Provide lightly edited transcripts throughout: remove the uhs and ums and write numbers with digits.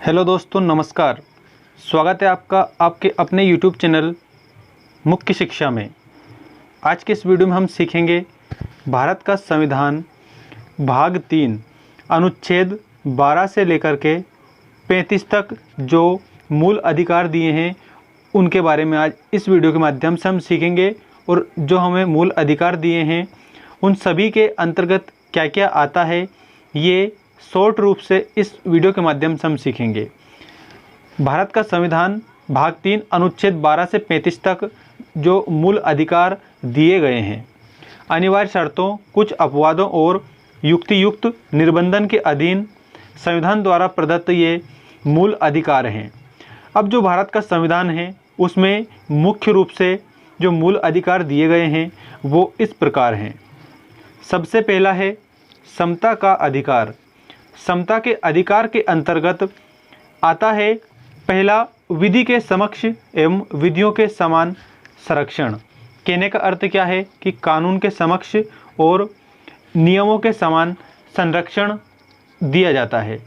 Hello दोस्तों, नमस्कार। स्वागत है आपका आपके अपने YouTube चैनल मुख्य शिक्षा में। आज के इस वीडियो में हम सीखेंगे भारत का संविधान भाग 3 अनुच्छेद 12 से लेकर के 35 तक जो मूल अधिकार दिए हैं उनके बारे में आज इस वीडियो के माध्यम से हम सीखेंगे। और जो हमें मूल अधिकार दिए हैं उन सभी के अंतर्गत क्या क्या आता है ये शॉर्ट रूप से इस वीडियो के माध्यम से हम सीखेंगे। भारत का संविधान भाग 3 अनुच्छेद 12 से 35 तक जो मूल अधिकार दिए गए हैं, अनिवार्य शर्तों, कुछ अपवादों और युक्तियुक्त निर्बंधन के अधीन संविधान द्वारा प्रदत्त ये मूल अधिकार हैं। अब जो भारत का संविधान है उसमें मुख्य रूप से जो मूल अधिकार दिए गए हैं वो इस प्रकार हैं। सबसे पहला है समता का अधिकार। समता के अधिकार के अंतर्गत आता है पहला, विधि के समक्ष एवं विधियों के समान संरक्षण। कहने का अर्थ क्या है कि कानून के समक्ष और नियमों के समान संरक्षण दिया जाता है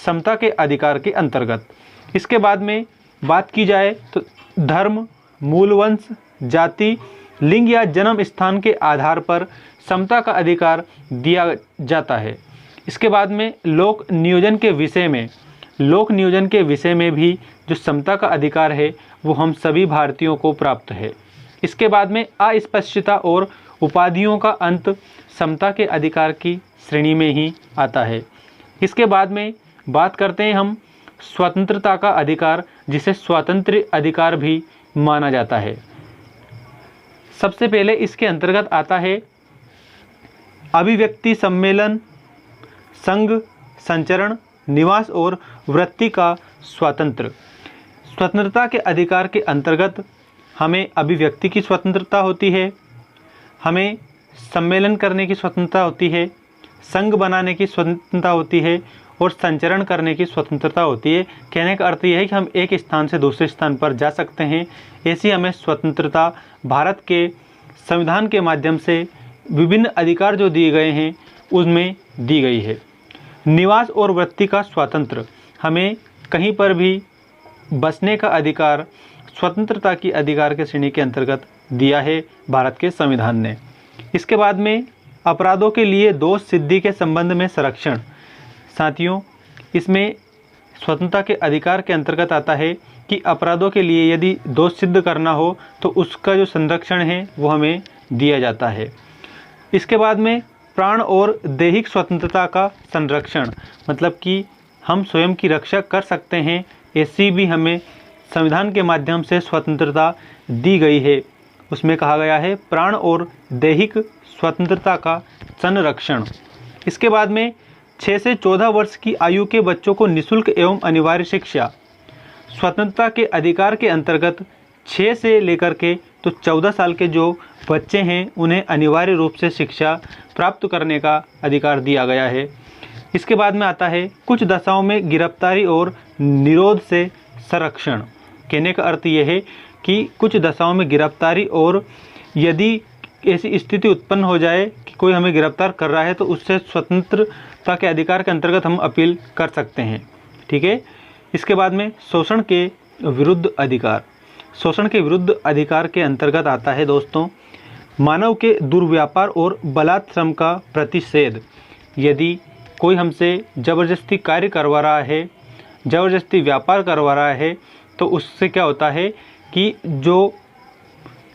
समता के अधिकार के अंतर्गत। इसके बाद में बात की जाए तो धर्म, मूलवंश, जाति, लिंग या जन्म स्थान के आधार पर समता का अधिकार दिया जाता है। इसके बाद में लोक नियोजन के विषय में भी जो समता का अधिकार है वो हम सभी भारतीयों को प्राप्त है। इसके बाद में अस्पृश्यता और उपाधियों का अंत समता के अधिकार की श्रेणी में ही आता है। इसके बाद में बात करते हैं हम स्वतंत्रता का अधिकार, जिसे स्वतंत्र अधिकार भी माना जाता है। सबसे पहले इसके अंतर्गत आता है अभिव्यक्ति, सम्मेलन, संघ, संचरण, निवास और वृत्ति का स्वातंत्र्य। स्वतंत्रता के अधिकार के अंतर्गत हमें अभिव्यक्ति की स्वतंत्रता होती है, हमें सम्मेलन करने की स्वतंत्रता होती है, संघ बनाने की स्वतंत्रता होती है और संचरण करने की स्वतंत्रता होती है। कहने का अर्थ यह है कि हम एक स्थान से दूसरे स्थान पर जा सकते हैं। ऐसी हमें स्वतंत्रता भारत के संविधान के माध्यम से विभिन्न अधिकार जो दिए गए हैं उसमें दी गई है। निवास और वृत्ति का स्वातंत्र्य, हमें कहीं पर भी बसने का अधिकार स्वतंत्रता की अधिकार के श्रेणी के अंतर्गत दिया है भारत के संविधान ने। इसके बाद में अपराधों के लिए दोष सिद्धि के संबंध में संरक्षण। साथियों, इसमें स्वतंत्रता के अधिकार के अंतर्गत आता है कि अपराधों के लिए यदि दोष सिद्ध करना हो तो उसका जो संरक्षण है वो हमें दिया जाता है। इसके बाद में प्राण और दैहिक स्वतंत्रता का संरक्षण, मतलब कि हम स्वयं की रक्षा कर सकते हैं, ऐसी भी हमें संविधान के माध्यम से स्वतंत्रता दी गई है। उसमें कहा गया है प्राण और दैहिक स्वतंत्रता का संरक्षण। इसके बाद में 6 से 14 वर्ष की आयु के बच्चों को निःशुल्क एवं अनिवार्य शिक्षा। स्वतंत्रता के अधिकार के अंतर्गत 6 से लेकर के तो 14 साल के जो बच्चे हैं उन्हें अनिवार्य रूप से शिक्षा प्राप्त करने का अधिकार दिया गया है। इसके बाद में आता है कुछ दशाओं में गिरफ्तारी और निरोध से संरक्षण। कहने का अर्थ यह है कि कुछ दशाओं में गिरफ्तारी, और यदि ऐसी स्थिति उत्पन्न हो जाए कि कोई हमें गिरफ्तार कर रहा है तो उससे स्वतंत्रता के अधिकार के अंतर्गत हम अपील कर सकते हैं। ठीक है। इसके बाद में शोषण के विरुद्ध अधिकार। शोषण के विरुद्ध अधिकार के अंतर्गत आता है दोस्तों मानव के दुर्व्यापार और बलात्श्रम का प्रतिषेध। यदि कोई हमसे ज़बरदस्ती कार्य करवा रहा है, ज़बरदस्ती व्यापार करवा रहा है, तो उससे क्या होता है कि जो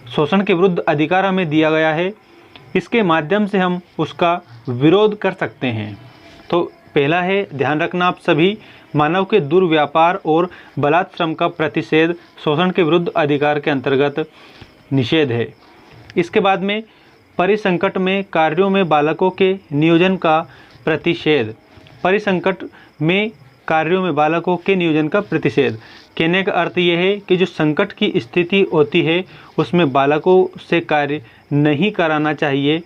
शोषण के विरुद्ध अधिकार हमें दिया गया है इसके माध्यम से हम उसका विरोध कर सकते हैं। तो पहला है, ध्यान रखना आप सभी, मानव के दुर्व्यापार और बलात्श्रम का प्रतिषेध शोषण के विरुद्ध अधिकार के अंतर्गत निषेध है। इसके बाद में परिसंकट में कार्यों में बालकों के नियोजन का प्रतिषेध। परिसंकट में कार्यों में बालकों के नियोजन का प्रतिषेध। कहने का अर्थ यह है कि जो संकट की स्थिति होती है उसमें बालकों से कार्य नहीं कराना चाहिए,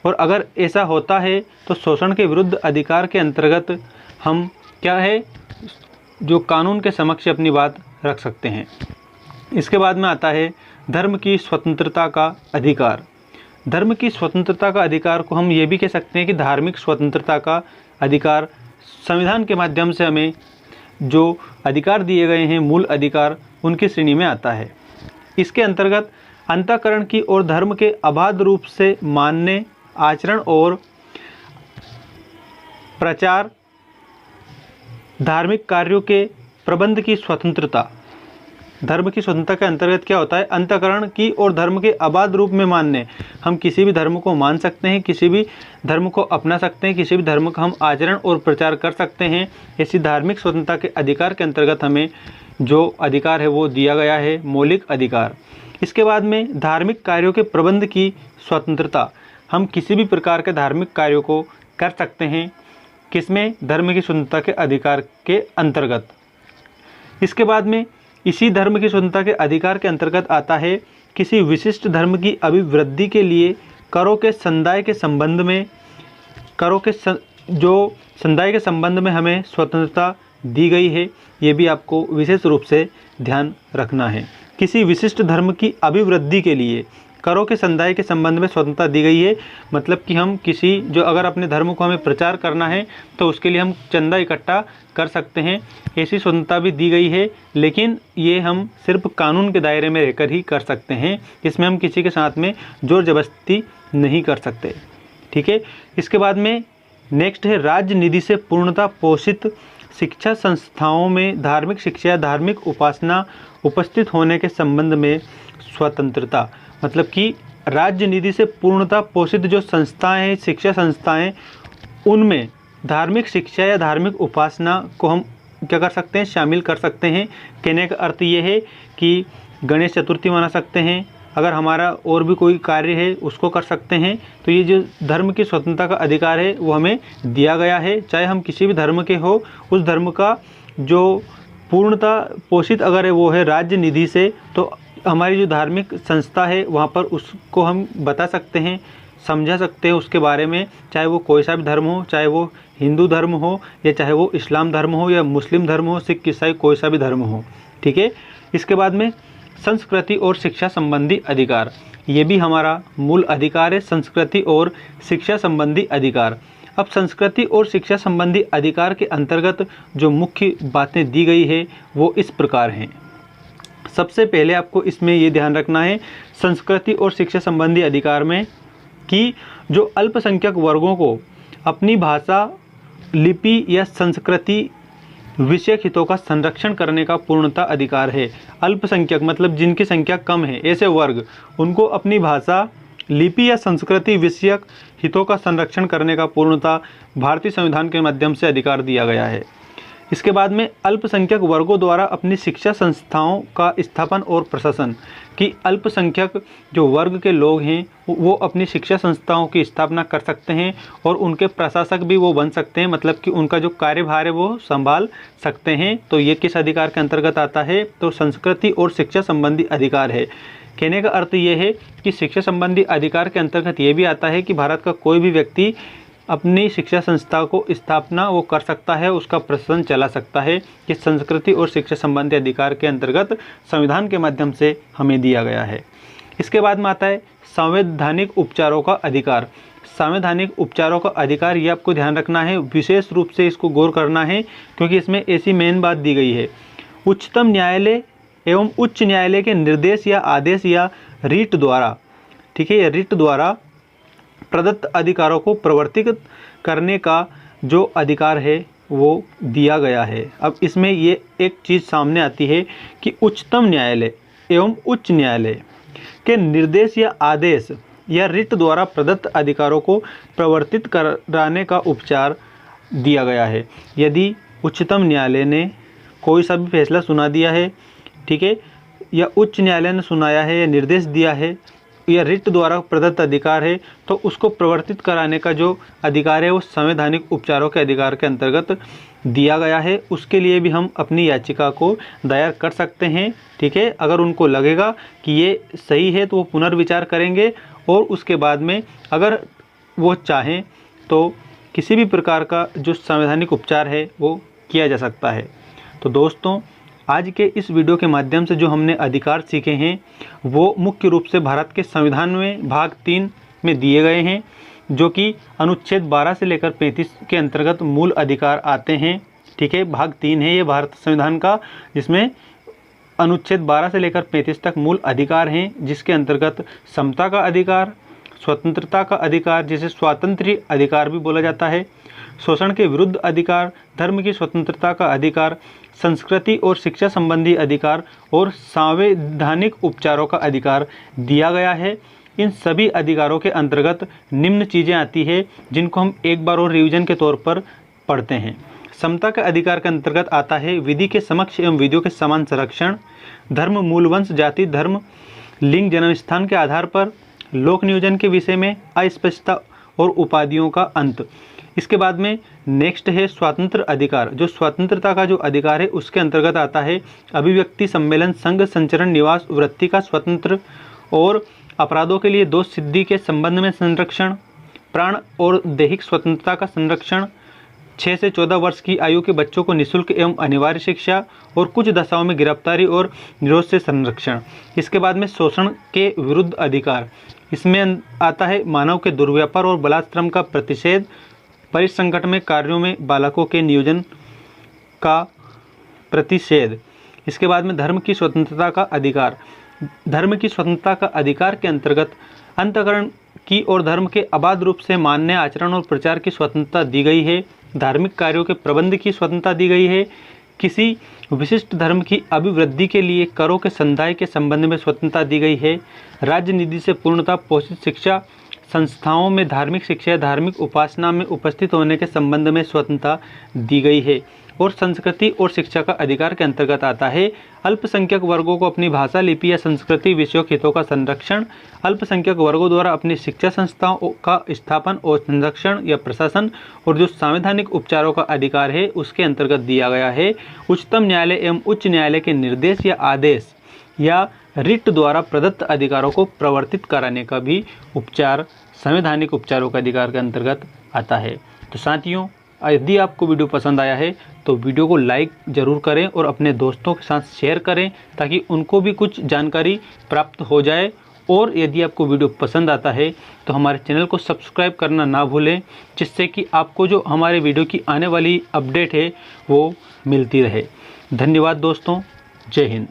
और अगर ऐसा होता है तो शोषण के विरुद्ध अधिकार के अंतर्गत हम क्या है जो कानून के समक्ष अपनी बात रख सकते हैं। इसके बाद में आता है धर्म की स्वतंत्रता का अधिकार। धर्म की स्वतंत्रता का अधिकार को हम ये भी कह सकते हैं कि धार्मिक स्वतंत्रता का अधिकार संविधान के माध्यम से हमें जो अधिकार दिए गए हैं, मूल अधिकार, उनकी श्रेणी में आता है। इसके अंतर्गत अंतःकरण की और धर्म के अबाध रूप से मानने, आचरण और प्रचार, धार्मिक कार्यों के प्रबंध की स्वतंत्रता। धर्म की स्वतंत्रता के अंतर्गत क्या होता है? अंतःकरण की और धर्म के अबाध रूप में मानने, हम किसी भी धर्म को मान सकते हैं, किसी भी धर्म को अपना सकते हैं, किसी भी धर्म का हम आचरण और प्रचार कर सकते हैं। ऐसी धार्मिक स्वतंत्रता के अधिकार के अंतर्गत हमें जो अधिकार है वो दिया गया है, मौलिक अधिकार। इसके बाद में धार्मिक कार्यों के प्रबंध की स्वतंत्रता, हम किसी भी प्रकार के धार्मिक कार्यों को कर सकते हैं, किसमें? धर्म की स्वतंत्रता के अधिकार के अंतर्गत। इसके बाद में इसी धर्म की स्वतंत्रता के अधिकार के अंतर्गत आता है किसी विशिष्ट धर्म की अभिवृद्धि के लिए करों के संदाय के संबंध में, जो संदाय के संबंध में हमें स्वतंत्रता दी गई है, ये भी आपको विशेष रूप से ध्यान रखना है। किसी विशिष्ट धर्म की अभिवृद्धि के लिए करों के संदाय के संबंध में स्वतंत्रता दी गई है, मतलब कि हम किसी जो अगर अपने धर्म को हमें प्रचार करना है तो उसके लिए हम चंदा इकट्ठा कर सकते हैं, ऐसी स्वतंत्रता भी दी गई है। लेकिन ये हम सिर्फ कानून के दायरे में रहकर ही कर सकते हैं, इसमें हम किसी के साथ में जोर जबरदस्ती नहीं कर सकते। ठीक है। इसके बाद में नेक्स्ट है राज्य निधि से पूर्णतः पोषित शिक्षा संस्थाओं में धार्मिक शिक्षा या धार्मिक उपासना उपस्थित होने के संबंध में स्वतंत्रता, मतलब कि राज्य निधि से पूर्णतः पोषित जो संस्थाएं हैं, शिक्षा संस्थाएं, उनमें धार्मिक शिक्षा या धार्मिक उपासना को हम क्या कर सकते हैं? शामिल कर सकते हैं। कहने का अर्थ ये है कि गणेश चतुर्थी मना सकते हैं, अगर हमारा और भी कोई कार्य है उसको कर सकते हैं। तो ये जो धर्म की स्वतंत्रता का अधिकार है वो हमें दिया गया है, चाहे हम किसी भी धर्म के हो, उस धर्म का जो पूर्णतः पोषित अगर है वो है राज्य निधि से, तो हमारी जो धार्मिक संस्था है वहाँ पर उसको हम बता सकते हैं, समझा सकते हैं उसके बारे में, चाहे वो कोई सा भी धर्म हो, चाहे वो हिंदू धर्म हो या चाहे वो इस्लाम धर्म हो या मुस्लिम धर्म हो, सिख ईसाई कोई सा भी धर्म हो। ठीक है। इसके बाद में संस्कृति और शिक्षा संबंधी अधिकार, ये भी हमारा मूल अधिकार है, संस्कृति और शिक्षा संबंधी अधिकार। अब संस्कृति और शिक्षा संबंधी अधिकार के अंतर्गत जो मुख्य बातें दी गई है वो इस प्रकार हैं। सबसे पहले आपको इसमें ये ध्यान रखना है संस्कृति और शिक्षा संबंधी अधिकार में कि जो अल्पसंख्यक वर्गों को अपनी भाषा, लिपि या संस्कृति विषयक हितों का संरक्षण करने का पूर्णतः अधिकार है। अल्पसंख्यक मतलब जिनकी संख्या कम है, ऐसे वर्ग, उनको अपनी भाषा, लिपि या संस्कृति विषयक हितों का संरक्षण करने का पूर्णतः भारतीय संविधान के माध्यम से अधिकार दिया गया है। इसके बाद में अल्पसंख्यक वर्गों द्वारा अपनी शिक्षा संस्थाओं का स्थापन और प्रशासन, कि अल्पसंख्यक जो वर्ग के लोग हैं वो अपनी शिक्षा संस्थाओं की स्थापना कर सकते हैं और उनके प्रशासक भी वो बन सकते हैं, मतलब कि उनका जो कार्यभार है वो संभाल सकते हैं। तो ये किस अधिकार के अंतर्गत आता है? तो संस्कृति और शिक्षा संबंधी अधिकार है। कहने का अर्थ ये है कि शिक्षा संबंधी अधिकार के अंतर्गत ये भी आता है कि भारत का कोई भी व्यक्ति अपनी शिक्षा संस्था को स्थापना वो कर सकता है, उसका प्रशासन चला सकता है, कि संस्कृति और शिक्षा संबंधी अधिकार के अंतर्गत संविधान के माध्यम से हमें दिया गया है। इसके बाद में आता है संवैधानिक उपचारों का अधिकार। संवैधानिक उपचारों का अधिकार ये आपको ध्यान रखना है, विशेष रूप से इसको गौर करना है, क्योंकि इसमें ऐसी मेन बात दी गई है। उच्चतम न्यायालय एवं उच्च न्यायालय के निर्देश या आदेश या रीट द्वारा, ठीक है, या रीट द्वारा प्रदत्त अधिकारों को प्रवर्तित करने का जो अधिकार है वो दिया गया है। अब इसमें ये एक चीज़ सामने आती है कि उच्चतम न्यायालय एवं उच्च न्यायालय के निर्देश या आदेश या रिट द्वारा प्रदत्त अधिकारों को प्रवर्तित कराने का उपचार दिया गया है। यदि उच्चतम न्यायालय ने कोई सा भी फैसला सुना दिया है, ठीक है, या उच्च न्यायालय ने सुनाया है या निर्देश दिया है या रिट द्वारा प्रदत्त अधिकार है, तो उसको प्रवर्तित कराने का जो अधिकार है वो संवैधानिक उपचारों के अधिकार के अंतर्गत दिया गया है। उसके लिए भी हम अपनी याचिका को दायर कर सकते हैं, ठीक है। अगर उनको लगेगा कि ये सही है तो वो पुनर्विचार करेंगे और उसके बाद में अगर वो चाहें तो किसी भी प्रकार का जो संवैधानिक उपचार है वो किया जा सकता है। तो दोस्तों, आज के इस वीडियो के माध्यम से जो हमने अधिकार सीखे हैं वो मुख्य रूप से भारत के संविधान में भाग 3 में दिए गए हैं, जो कि अनुच्छेद 12 से लेकर 35 के अंतर्गत मूल अधिकार आते हैं, ठीक है, भाग 3 है ये भारत संविधान का, जिसमें अनुच्छेद 12 से लेकर 35 तक मूल अधिकार हैं, जिसके अंतर्गत समता का अधिकार, स्वतंत्रता का अधिकार जिसे स्वातंत्र्य अधिकार भी बोला जाता है, शोषण के विरुद्ध अधिकार, धर्म की स्वतंत्रता का अधिकार, संस्कृति और शिक्षा संबंधी अधिकार और संवैधानिक उपचारों का अधिकार दिया गया है। इन सभी अधिकारों के अंतर्गत निम्न चीज़ें आती है जिनको हम एक बार और रिवीजन के तौर पर पढ़ते हैं। समता के अधिकार के अंतर्गत आता है विधि के समक्ष एवं विधियों के समान संरक्षण, धर्म, मूल वंश, जाति, धर्म, लिंग, जन्म स्थान के आधार पर लोक नियोजन के विषय में अस्पष्टता और उपाधियों का अंत। इसके बाद में नेक्स्ट है स्वतंत्र अधिकार। जो स्वतंत्रता का जो अधिकार है उसके अंतर्गत आता है अभिव्यक्ति, सम्मेलन, संघ, संचरण, निवास, वृत्ति का स्वतंत्र और अपराधों के लिए दोष सिद्धि के संबंध में संरक्षण, प्राण और दैहिक स्वतंत्रता का संरक्षण, 6 से 14 वर्ष की आयु के बच्चों को निःशुल्क एवं अनिवार्य शिक्षा और कुछ दशाओं में गिरफ्तारी और निरोध से संरक्षण। इसके बाद में शोषण के विरुद्ध अधिकार, इसमें आता है मानव के दुर्व्यापार और बलात्श्रम का प्रतिषेध, परिसंकट में कार्यों में बालकों के नियोजन का प्रतिषेध। इसके बाद में धर्म की स्वतंत्रता का अधिकार। धर्म की स्वतंत्रता का अधिकार के अंतर्गत अंतःकरण की और धर्म के अबाध रूप से मान्य आचरण और प्रचार की स्वतंत्रता दी गई है। धार्मिक कार्यों के प्रबंध की स्वतंत्रता दी गई है। किसी विशिष्ट धर्म की अभिवृद्धि के लिए करों के संदाय के संबंध में स्वतंत्रता दी गई है। राज्य निधि से पूर्णतः पोषित शिक्षा संस्थाओं में धार्मिक शिक्षा या धार्मिक उपासना में उपस्थित होने के संबंध में स्वतंत्रता दी गई है। और संस्कृति और शिक्षा का अधिकार के अंतर्गत आता है अल्पसंख्यक वर्गों को अपनी भाषा, लिपि या संस्कृति विषयों हितों का संरक्षण, अल्पसंख्यक वर्गों द्वारा अपनी शिक्षा संस्थाओं का स्थापन और संरक्षण या प्रशासन, और जो संवैधानिक उपचारों का अधिकार है उसके अंतर्गत दिया गया है उच्चतम न्यायालय एवं उच्च न्यायालय के निर्देश या आदेश या रिट द्वारा प्रदत्त अधिकारों को प्रवर्तित कराने का भी उपचार संवैधानिक उपचारों का अधिकार के अंतर्गत आता है। तो साथियों, यदि आपको वीडियो पसंद आया है तो वीडियो को लाइक ज़रूर करें और अपने दोस्तों के साथ शेयर करें ताकि उनको भी कुछ जानकारी प्राप्त हो जाए। और यदि आपको वीडियो पसंद आता है तो हमारे चैनल को सब्सक्राइब करना ना भूलें, जिससे कि आपको जो हमारे वीडियो की आने वाली अपडेट है वो मिलती रहे। धन्यवाद दोस्तों, जय हिंद।